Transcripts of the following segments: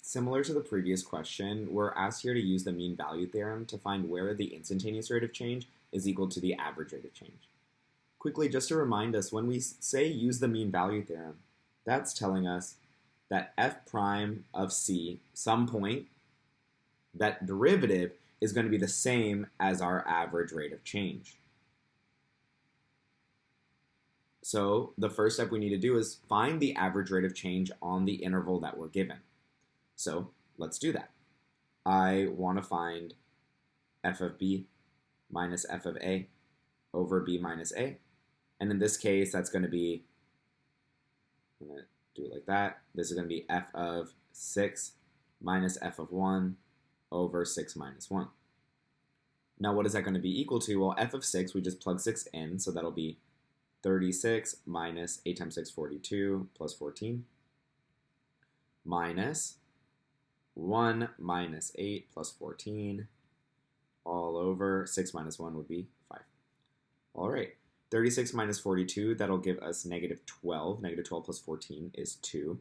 Similar to the previous question, we're asked here to use the mean value theorem to find where the instantaneous rate of change is equal to the average rate of change. Quickly, just to remind us, when we say use the mean value theorem, that's telling us that f prime of c, some point, that derivative is going to be the same as our average rate of change. So the first step we need to do is find the average rate of change on the interval that we're given. So let's do that. I want to find f of b minus f of a over b minus a. And in this case, that's going to be, I'm going to do it like that. This is going to be f of 6 minus f of 1 over 6 minus 1. Now what is that going to be equal to? Well, f of 6, we just plug 6 in, so that'll be 36 minus 8 times 6, 42, plus 14, minus 1 minus 8 plus 14, all over 6 minus 1 would be 5. All right, 36 minus 42, that'll give us negative 12. Negative 12 plus 14 is 2.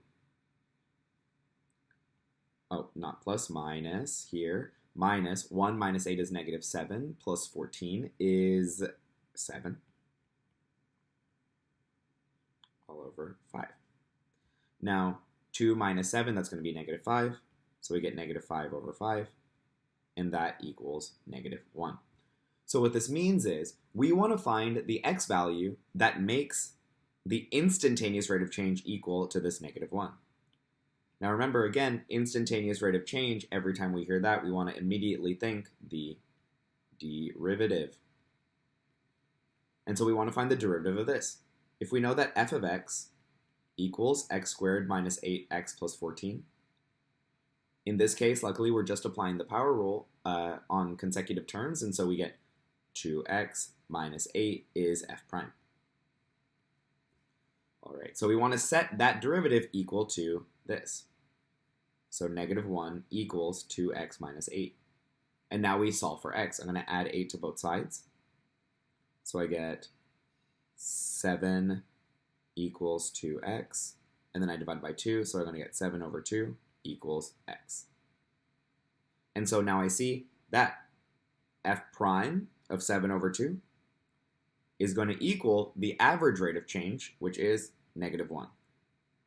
Oh, not plus, minus here. Minus 1 minus 8 is negative 7, plus 14 is 7. All over 5. Now, 2 minus 7, that's going to be negative 5. So we get negative 5 over 5, and that equals negative 1. So what this means is we want to find the x value that makes the instantaneous rate of change equal to this negative 1. Now remember, again, instantaneous rate of change, every time we hear that, we want to immediately think the derivative. And so we want to find the derivative of this. If we know that f of x equals x squared minus 8x plus 14, in this case, luckily, we're just applying the power rule on consecutive terms, and so we get 2x minus 8 is f prime. All right, so we want to set that derivative equal to this. So negative 1 equals 2x minus 8. And now we solve for x. I'm going to add 8 to both sides. So I get 7 equals 2x, and then I divide by 2, so I'm going to get 7 over 2 equals x. And so now I see that f prime of 7 over 2 is going to equal the average rate of change, which is negative 1.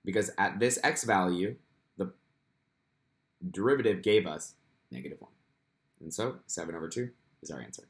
Because at this x value, the derivative gave us negative 1. And so 7 over 2 is our answer.